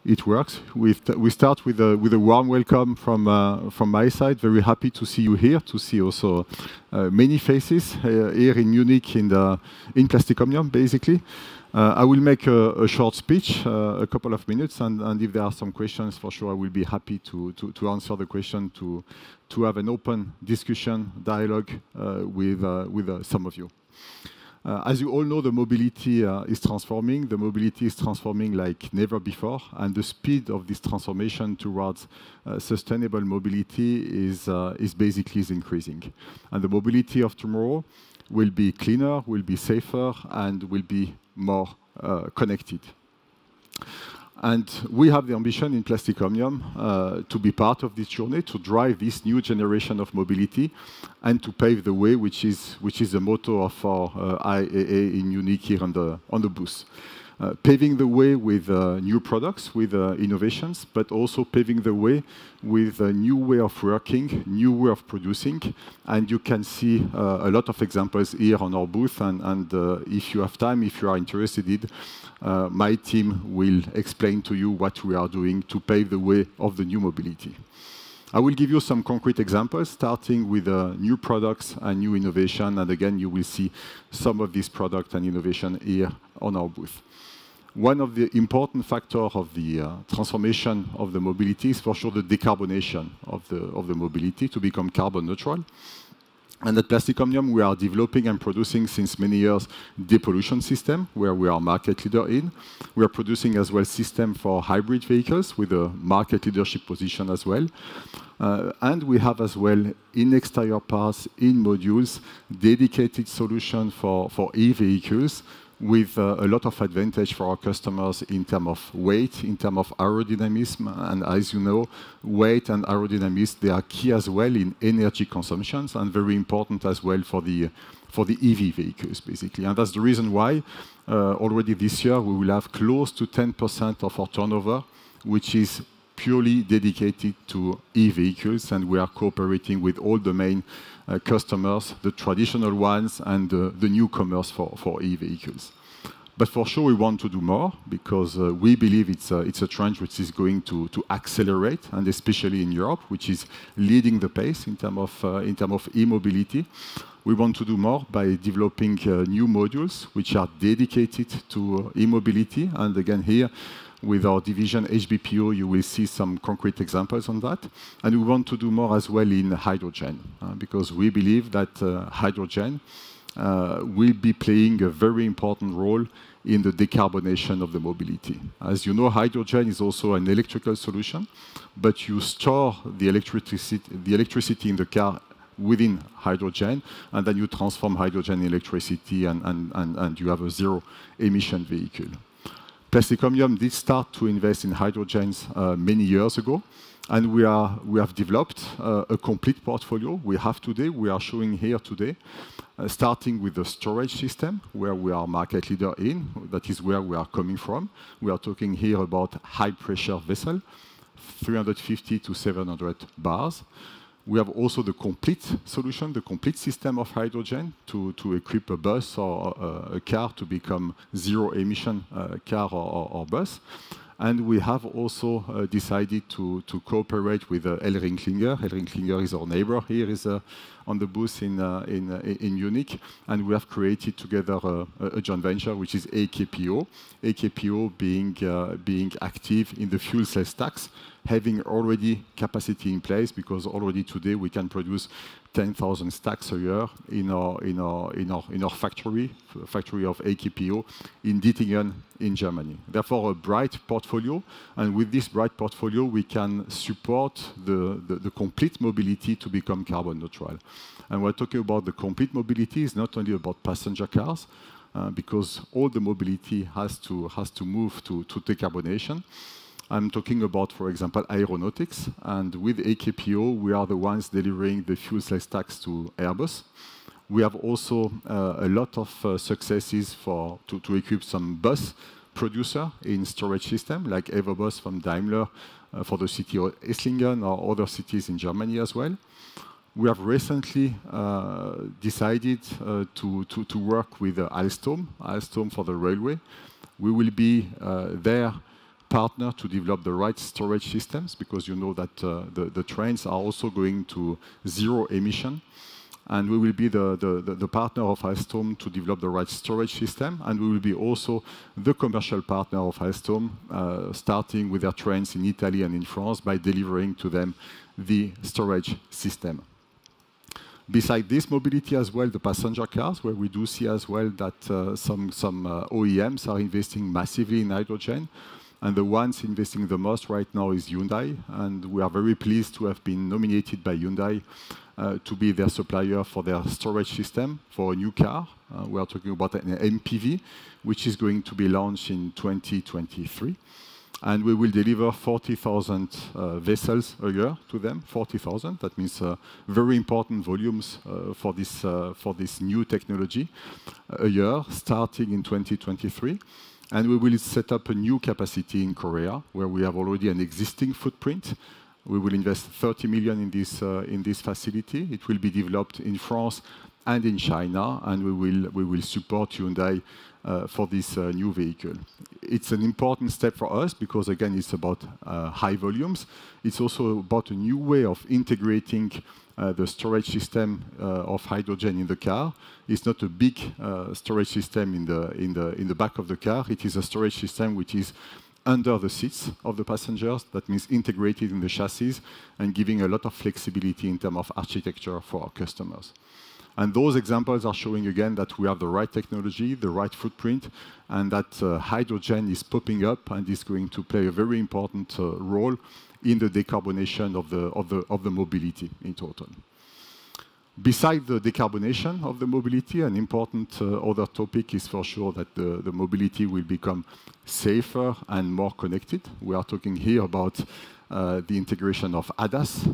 it works. We start with a warm welcome from my side. Very happy to see you here, to see also many faces here in Munich in Plastic Omnium, basically. I will make a short speech, a couple of minutes, and if there are some questions, for sure, I will be happy to answer the question, to have an open discussion, dialogue with some of you. As you all know, the mobility is transforming. The mobility is transforming like never before, and the speed of this transformation towards sustainable mobility is basically increasing. And the mobility of tomorrow will be cleaner, will be safer, and will be more connected. And we have the ambition in Plastic Omnium to be part of this journey, to drive this new generation of mobility, and to pave the way, which is the motto of our IAA in Munich here on the booth. Paving the way with new products, with innovations, but also paving the way with a new way of working, new way of producing. And you can see a lot of examples here on our booth. And if you have time, if you are interested, my team will explain to you what we are doing to pave the way of the new mobility. I will give you some concrete examples, starting with new products and new innovation. And again, you will see some of these products and innovation here on our booth. One of the important factors of the transformation of the mobility is for sure the decarbonation of the mobility to become carbon neutral. And at Plastic Omnium, we are developing and producing since many years depollution system, where we are market leader in. We are producing as well system for hybrid vehicles with a market leadership position as well. And we have as well in exterior parts, in modules, dedicated solution for e-vehicles, with a lot of advantage for our customers in terms of weight, in terms of aerodynamism. And as you know, weight and aerodynamism, they are key as well in energy consumptions and very important as well for the EV vehicles, basically. And that's the reason why already this year we will have close to 10% of our turnover, which is purely dedicated to e-vehicles, and we are cooperating with all the main customers, the traditional ones and the newcomers for e-vehicles. But for sure, we want to do more because we believe it's a trend which is going to accelerate, and especially in Europe, which is leading the pace in terms of e-mobility. We want to do more by developing new modules which are dedicated to e-mobility, and again here, with our division HBPO, you will see some concrete examples on that. And we want to do more as well in hydrogen, because we believe that hydrogen will be playing a very important role in the decarbonation of the mobility. As you know, hydrogen is also an electrical solution, but you store the electricity in the car within hydrogen, and then you transform hydrogen in electricity, and you have a zero-emission vehicle. Plastic Omnium did start to invest in hydrogens many years ago, and we have developed a complete portfolio we are showing here today, starting with the storage system, where we are market leader in. That is where we are coming from. We are talking here about high-pressure vessel, 350 to 700 bars. We have also the complete solution, the complete system of hydrogen to equip a bus or a car to become zero-emission car or bus. And we have also decided to cooperate with ElringKlinger. ElringKlinger is our neighbor here, is on the booth in Munich. And we have created together a joint venture, which is AKPO. AKPO being active in the fuel cell stacks, having already capacity in place, because already today we can produce 10,000 stacks a year in our factory of AKPO in Dittingen in Germany. Therefore, a bright portfolio, and with this bright portfolio, we can support the complete mobility to become carbon neutral. And we're talking about the complete mobility is not only about passenger cars, because all the mobility has to move to decarbonation. I'm talking about, for example, aeronautics, and with AKPO, we are the ones delivering the fuel cell stacks to Airbus. We have also a lot of successes to equip some bus producer in storage system, like EvoBus from Daimler for the city of Esslingen or other cities in Germany as well. We have recently decided to work with Alstom for the railway. We will be there partner to develop the right storage systems, because you know that the trains are also going to zero emission. And we will be the partner of Alstom to develop the right storage system. And we will be also the commercial partner of Alstom, starting with their trains in Italy and in France by delivering to them the storage system. Beside this mobility as well, the passenger cars, where we do see as well that some OEMs are investing massively in hydrogen. And the ones investing the most right now is Hyundai. And we are very pleased to have been nominated by Hyundai to be their supplier for their storage system for a new car. We are talking about an MPV, which is going to be launched in 2023. And we will deliver 40,000 vessels a year to them, 40,000. That means very important volumes for this new technology a year, starting in 2023. And we will set up a new capacity in Korea, where we have already an existing footprint. We will invest 30 million in this facility. It will be developed in France and in China, and we will support Hyundai for this new vehicle. It's an important step for us because, again, it's about high volumes. It's also about a new way of integrating the storage system of hydrogen in the car. It's not a big storage system in the back of the car. It is a storage system which is under the seats of the passengers. That means integrated in the chassis and giving a lot of flexibility in terms of architecture for our customers. And those examples are showing again that we have the right technology, the right footprint, and that hydrogen is popping up and is going to play a very important role in the decarbonation of the mobility in total. Besides the decarbonation of the mobility, an important other topic is for sure that the mobility will become safer and more connected. We are talking here about the integration of ADAS.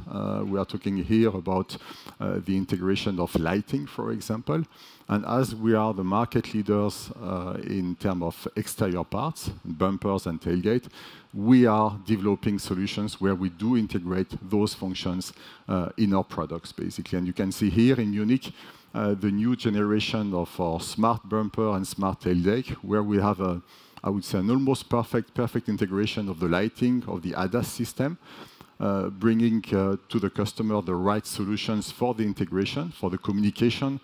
We are talking here about the integration of lighting, for example. And as we are the market leaders in terms of exterior parts, bumpers and tailgate, we are developing solutions where we do integrate those functions in our products, basically. And you can see here in Munich the new generation of our smart bumper and smart tailgate, where we have I would say, an almost perfect integration of the lighting, of the ADAS system, bringing to the customer the right solutions for the integration, for the communication,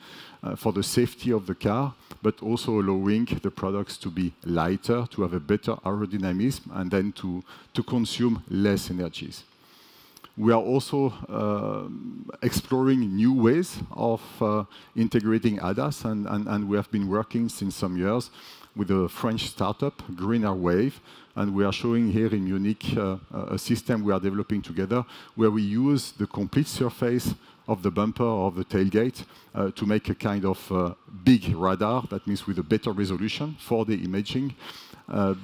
for the safety of the car, but also allowing the products to be lighter, to have a better aerodynamism, and then to consume less energies. We are also exploring new ways of integrating ADAS, and we have been working since some years with a French startup, Greener Wave, and we are showing here in Munich a system we are developing together where we use the complete surface of the bumper or of the tailgate to make a kind of big radar, that means with a better resolution for the imaging,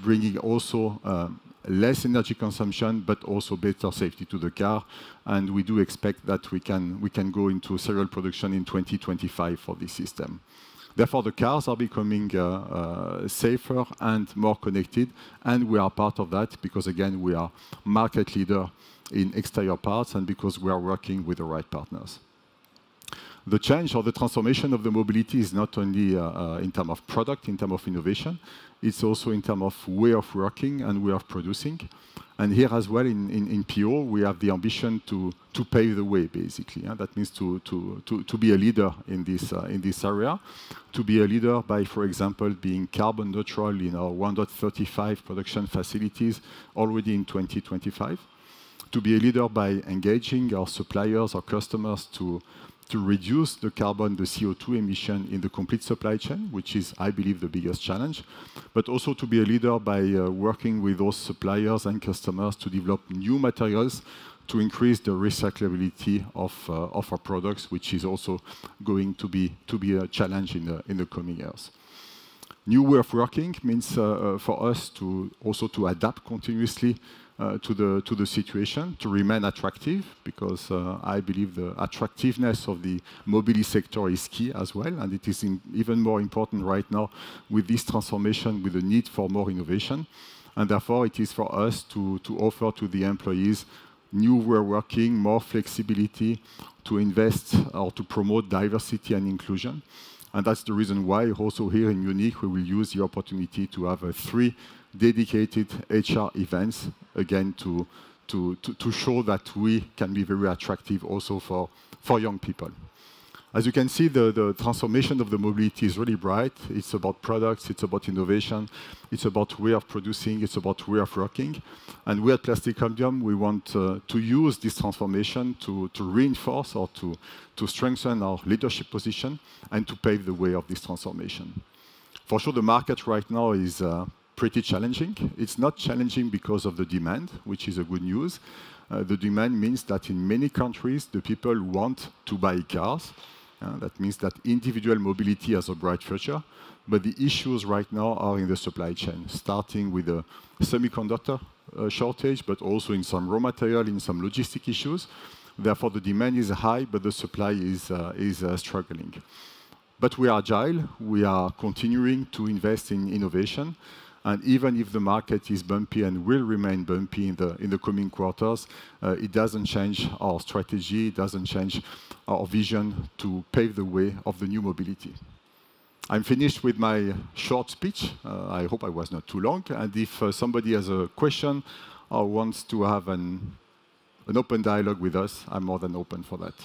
bringing also less energy consumption, but also better safety to the car. And we do expect that we can go into serial production in 2025 for this system. Therefore, the cars are becoming safer and more connected, and we are part of that because, again, we are market leader in exterior parts and because we are working with the right partners. The change or the transformation of the mobility is not only in terms of product, in terms of innovation, it's also in terms of way of working and way of producing. And here as well in PO, we have the ambition to pave the way, basically. That means to be a leader in this area, to be a leader by, for example, being carbon neutral in our 135 production facilities already in 2025, to be a leader by engaging our suppliers, our customers to reduce the carbon, the CO2 emission in the complete supply chain, which is, I believe, the biggest challenge, but also to be a leader by working with those suppliers and customers to develop new materials to increase the recyclability of our products, which is also going to be a challenge in the coming years. New way of working means for us to also to adapt continuously to the situation, to remain attractive, because I believe the attractiveness of the mobility sector is key as well, and it is even more important right now with this transformation, with the need for more innovation. And therefore, it is for us to offer to the employees new way of working, more flexibility, to invest or to promote diversity and inclusion. And that's the reason why also here in Munich, we will use the opportunity to have 3 dedicated HR events, again, to show that we can be very attractive also for young people. As you can see, the transformation of the mobility is really bright. It's about products, it's about innovation, it's about way of producing, it's about way of working. And we at Plastic Omnium, we want to use this transformation to reinforce or to strengthen our leadership position and to pave the way of this transformation. For sure, the market right now is pretty challenging. It's not challenging because of the demand, which is a good news. The demand means that in many countries, the people want to buy cars. That means that individual mobility has a bright future, but the issues right now are in the supply chain, starting with the semiconductor shortage, but also in some raw material, in some logistic issues. Therefore, the demand is high, but the supply is struggling. But we are agile. We are continuing to invest in innovation. And even if the market is bumpy and will remain bumpy in the coming quarters, it doesn't change our strategy, it doesn't change our vision to pave the way of the new mobility. I'm finished with my short speech. I hope I was not too long. And if somebody has a question or wants to have an open dialogue with us, I'm more than open for that.